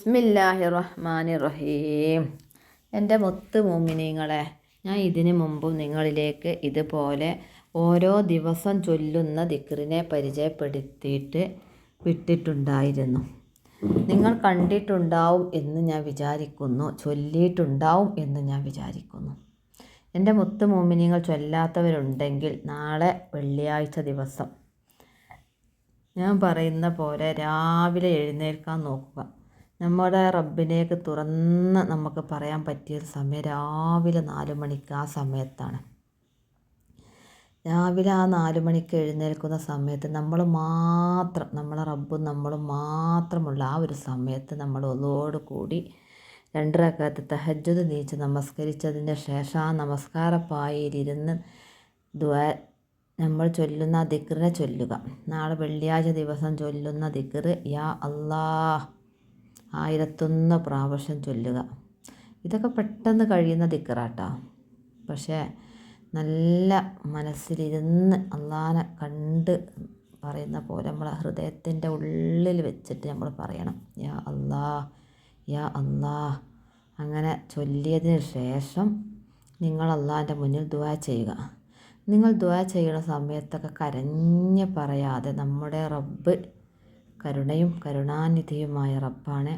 ബിസ്മില്ലാഹിർ റഹ്മാനിർ റഹീം. എൻ്റെ മുത്ത് മോമിനീങ്ങളെ, ഞാൻ ഇതിനു മുമ്പും നിങ്ങളിലേക്ക് ഇതുപോലെ ഓരോ ദിവസം ചൊല്ലുന്ന ദിക്റിനെ പരിചയപ്പെടുത്തിയിട്ട് വിട്ടിട്ടുണ്ടായിരുന്നു. നിങ്ങൾ കണ്ടിട്ടുണ്ടാവും എന്ന് ഞാൻ വിചാരിക്കുന്നു, ചൊല്ലിയിട്ടുണ്ടാവും എന്ന് ഞാൻ വിചാരിക്കുന്നു. എൻ്റെ മുത്ത് മോമിനീങ്ങൾ ചൊല്ലാത്തവരുണ്ടെങ്കിൽ നാളെ വെള്ളിയാഴ്ച ദിവസം ഞാൻ പറയുന്ന പോലെ രാവിലെ എഴുന്നേൽക്കാൻ നോക്കുക. നമ്മുടെ റബ്ബിലേക്ക് തുറന്ന് നമുക്ക് പറയാൻ പറ്റിയൊരു സമയം രാവിലെ 4 മണിക്ക് ആ സമയത്താണ്. രാവിലെ ആ 4 മണിക്ക് എഴുന്നേൽക്കുന്ന സമയത്ത് നമ്മൾ മാത്രം, നമ്മളെ റബ്ബും നമ്മളും മാത്രമുള്ള ആ ഒരു സമയത്ത് നമ്മൾ ഒന്നോട് കൂടി 2 റക്അത്ത് തഹജ്ജുദ് നീച്ച് നമസ്കരിച്ചതിൻ്റെ ശേഷം ആ നമസ്കാരപ്പായയിലിരുന്ന് ദുആ നമ്മൾ ചൊല്ലുന്ന ആ ദിക്റിനെ ചൊല്ലുക. നാളെ വെള്ളിയാഴ്ച ദിവസം ചൊല്ലുന്ന ദിക്റ് യാ അല്ലാഹ് 1001 പ്രാവശ്യം ചൊല്ലുക. ഇതൊക്കെ പെട്ടെന്ന് കഴിയുന്ന ദിക്റാട്ടോ. പക്ഷേ നല്ല മനസ്സിലിരുന്ന് അള്ളാനെ കണ്ട് പറയുന്ന പോലെ നമ്മളെ ഹൃദയത്തിൻ്റെ ഉള്ളിൽ വെച്ചിട്ട് നമ്മൾ പറയണം യാ അല്ലാഹ് യാ അല്ലാഹ്. അങ്ങനെ ചൊല്ലിയതിന് ശേഷം നിങ്ങൾ അള്ളാൻ്റെ മുന്നിൽ ദുആ ചെയ്യുക. നിങ്ങൾ ദുആ ചെയ്യുന്ന സമയത്തൊക്കെ കരഞ്ഞ് പറയാതെ, നമ്മുടെ റബ്ബ് കരുണയും കരുണാനിധിയുമായ റബ്ബാണ്.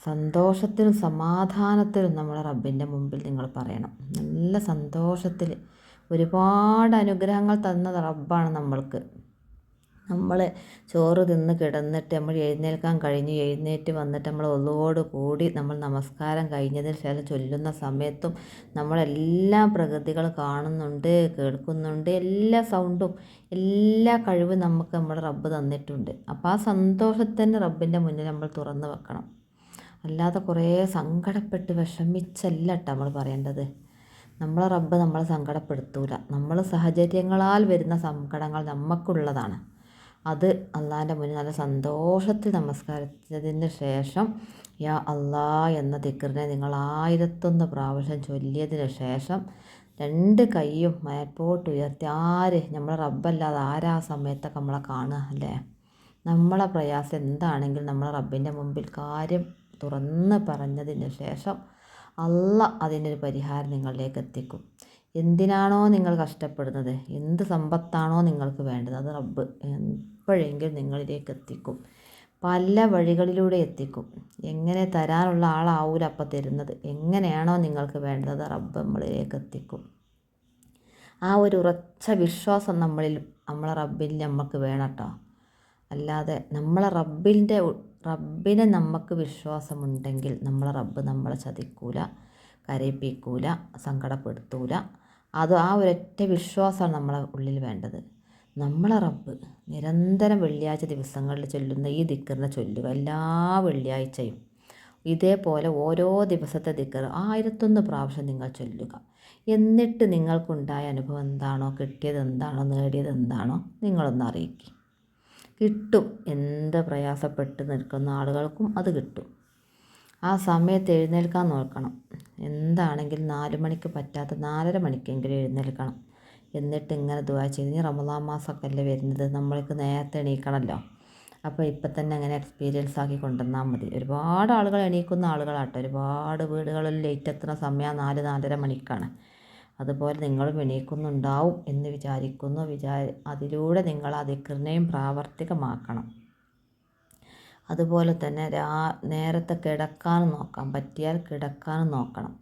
സന്തോഷത്തിലും സമാധാനത്തിലും നമ്മളെ റബ്ബിൻ്റെ മുമ്പിൽ നിങ്ങൾ പറയണം. നല്ല സന്തോഷത്തിൽ ഒരുപാട് അനുഗ്രഹങ്ങൾ തന്ന റബ്ബാണ് നമ്മൾക്ക്. നമ്മൾ ചോറ് തിന്ന് കിടന്നിട്ട് നമ്മൾ എഴുന്നേൽക്കാൻ കഴിഞ്ഞ് എഴുന്നേറ്റ് വന്നിട്ട് നമ്മൾ ഒന്നോട് കൂടി നമ്മൾ നമസ്കാരം കഴിഞ്ഞതിന് ശേഷം ചൊല്ലുന്ന സമയത്തും നമ്മളെല്ലാ പ്രകൃതികൾ കാണുന്നുണ്ട്, കേൾക്കുന്നുണ്ട്. എല്ലാ സൗണ്ടും എല്ലാ കഴിവും നമുക്ക് നമ്മുടെ റബ്ബ് തന്നിട്ടുണ്ട്. അപ്പോൾ ആ സന്തോഷത്തിന് റബ്ബിൻ്റെ മുന്നിൽ നമ്മൾ തുറന്ന് വെക്കണം. അല്ലാതെ കുറേ സങ്കടപ്പെട്ട് വിഷമിച്ചല്ല കേട്ടോ നമ്മൾ പറയേണ്ടത്. നമ്മളെ റബ്ബ് നമ്മളെ സങ്കടപ്പെടുത്തൂല. നമ്മൾ സാഹചര്യങ്ങളാൽ വരുന്ന സങ്കടങ്ങൾ നമുക്കുള്ളതാണ്. അത് അള്ളാൻ്റെ മുന്നിൽ നല്ല സന്തോഷത്തിൽ നമസ്കരിച്ചതിന് ശേഷം യാ അല്ലാ എന്ന ദിക്റിനെ നിങ്ങൾ 1001 പ്രാവശ്യം ചൊല്ലിയതിന് ശേഷം 2 കൈയും മേപ്പോട്ട് ഉയർത്തി, നമ്മളെ റബ്ബല്ലാതെ ആരാ ആ സമയത്തൊക്കെ നമ്മളെ കാണുക അല്ലേ? നമ്മളെ പ്രയാസം എന്താണെങ്കിലും നമ്മളെ റബ്ബിൻ്റെ മുമ്പിൽ കാര്യം തുറന്ന് പറഞ്ഞതിന് ശേഷം അതിനൊരു പരിഹാരം നിങ്ങളിലേക്ക് എത്തിക്കും. എന്തിനാണോ നിങ്ങൾ കഷ്ടപ്പെടുന്നത്, എന്ത് സമ്പത്താണോ നിങ്ങൾക്ക് വേണ്ടത്, അത് റബ്ബ് എപ്പോഴെങ്കിലും നിങ്ങളിലേക്ക് എത്തിക്കും. പല വഴികളിലൂടെ എത്തിക്കും. എങ്ങനെ തരാനുള്ള ആളാവൂല അപ്പം തരുന്നത്. എങ്ങനെയാണോ നിങ്ങൾക്ക് വേണ്ടത് റബ്ബ് നമ്മളിലേക്ക് എത്തിക്കും. ആ ഒരു ഉറച്ച വിശ്വാസം നമ്മളെ റബ്ബിൽ നമുക്ക് വേണം കേട്ടോ. അല്ലാതെ റബ്ബിനെ നമുക്ക് വിശ്വാസമുണ്ടെങ്കിൽ നമ്മളെ റബ്ബ് നമ്മളെ ചതിക്കൂല, കരയിപ്പിക്കൂല, സങ്കടപ്പെടുത്തൂല. അത് ആ ഒരൊറ്റ വിശ്വാസമാണ് നമ്മളെ ഉള്ളിൽ വേണ്ടത്. നമ്മളെ റബ്ബ് നിരന്തരം വെള്ളിയാഴ്ച ദിവസങ്ങളിൽ ചൊല്ലുന്ന ഈ ദിക്റിനെ ചൊല്ലുക. എല്ലാ വെള്ളിയാഴ്ചയും ഇതേപോലെ ഓരോ ദിവസത്തെ ദിക്ർ 1001 പ്രാവശ്യം നിങ്ങൾ ചൊല്ലുക. എന്നിട്ട് നിങ്ങൾക്കുണ്ടായ അനുഭവം എന്താണോ, കിട്ടിയത് എന്താണോ, നേടിയത് എന്താണോ നിങ്ങളൊന്ന് അറിയിക്കുക. കിട്ടും. എന്ത് പ്രയാസപ്പെട്ട് നിൽക്കുന്ന ആളുകൾക്കും അത് കിട്ടും. ആ സമയത്ത് എഴുന്നേൽക്കാൻ നോക്കണം. എന്താണെങ്കിലും 4 മണിക്ക് പറ്റാത്ത 4:30 മണിക്കെങ്കിലും എഴുന്നേൽക്കണം. എന്നിട്ട് ഇങ്ങനെ ദുആ ചെയ്ത്, ഇനി റമദാൻ മാസമൊക്കെ അല്ലേ വരുന്നത്, നമ്മൾക്ക് നേരത്തെ എണീക്കണമല്ലോ. അപ്പോൾ ഇപ്പം തന്നെ അങ്ങനെ എക്സ്പീരിയൻസ് ആക്കി കൊണ്ടുവന്നാൽ മതി. ഒരുപാട് ആളുകൾ എണീക്കുന്ന ആളുകളാട്ടോ. ഒരുപാട് വീടുകളിൽ ലേറ്റ് എത്തുന്ന സമയം 4-4:30 മണിക്കാണ്. അതുപോലെ നിങ്ങളും എണീക്കുന്നുണ്ടാവും എന്ന് വിചാരിക്കുന്നു. അതിലൂടെ നിങ്ങൾ ആ ദിക്റിനെയും പ്രാവർത്തികമാക്കണം. അതുപോലെ തന്നെ നേരത്തെ കിടക്കാനും നോക്കാം. പറ്റിയാൽ കിടക്കാനും നോക്കണം.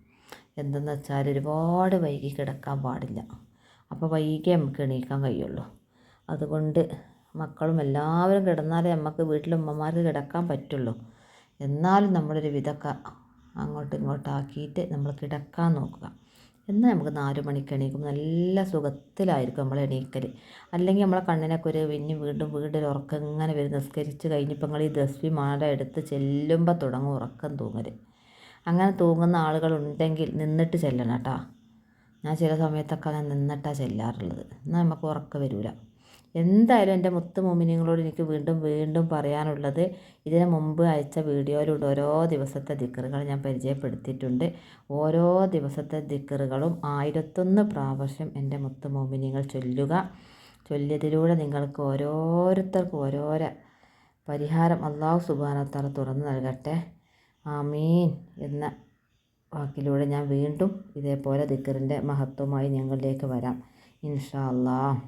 എന്തെന്ന് വെച്ചാൽ ഒരുപാട് വൈകി കിടക്കാൻ പാടില്ല. അപ്പോൾ വൈകിയേ നമുക്ക് എണീക്കാൻ കഴിയുള്ളൂ. അതുകൊണ്ട് മക്കളും എല്ലാവരും കിടന്നാലേ നമുക്ക് വീട്ടിലെ ഉമ്മമാർക്ക് കിടക്കാൻ പറ്റുള്ളൂ. എന്നാലും നമ്മളൊരു വിധമൊക്കെ അങ്ങോട്ടും ഇങ്ങോട്ടാക്കിയിട്ട് നമ്മൾ കിടക്കാൻ നോക്കുക. എന്നാൽ നമുക്ക് 4 മണിക്ക് എണീക്കും. നല്ല സുഖത്തിലായിരിക്കും നമ്മൾ എണീക്കൽ. അല്ലെങ്കിൽ നമ്മളെ കണ്ണിനൊക്കെ ഒരു വീണ്ടും ഉറക്കം ഇങ്ങനെ വരും. നിസ്കരിച്ച് കഴിഞ്ഞപ്പോൾ നിങ്ങൾ ഈ തസ്ബീഹ് മാല എടുത്ത് ചെല്ലുമ്പോൾ തുടങ്ങും ഉറക്കം തൂങ്ങൽ. അങ്ങനെ തൂങ്ങുന്ന ആളുകളുണ്ടെങ്കിൽ നിന്നിട്ട് ചെല്ലണം കേട്ടോ. ഞാൻ ചില സമയത്തൊക്കെ അങ്ങനെ നിന്നിട്ടാണ് ചെല്ലാറുള്ളത്. എന്നാൽ നമുക്ക് ഉറക്കം വരില്ല. എന്തായാലും എൻ്റെ മുത്ത് മോമിനിങ്ങളോട് എനിക്ക് വീണ്ടും പറയാനുള്ളത്, ഇതിനു മുമ്പ് അയച്ച വീഡിയോയിലൂടെ ഓരോ ദിവസത്തെ ദിക്റുകൾ ഞാൻ പരിചയപ്പെടുത്തിയിട്ടുണ്ട്. ഓരോ ദിവസത്തെ ദിക്റുകളും 1001 പ്രാവശ്യം എൻ്റെ മുത്ത് മോമിനിങ്ങൾ ചൊല്ലുക. ചൊല്ലിയതിലൂടെ നിങ്ങൾക്ക് ഓരോരുത്തർക്കും ഓരോരോ പരിഹാരം അല്ലാഹു സുബ്ഹാനഹു വ തആല തുറന്നു നൽകട്ടെ. ആമീൻ എന്ന വാക്കിലൂടെ ഞാൻ വീണ്ടും ഇതേപോലെ ദിക്റിൻ്റെ മഹത്വമായി ഞങ്ങളിലേക്ക് വരാം ഇൻഷാ അല്ലാഹ്.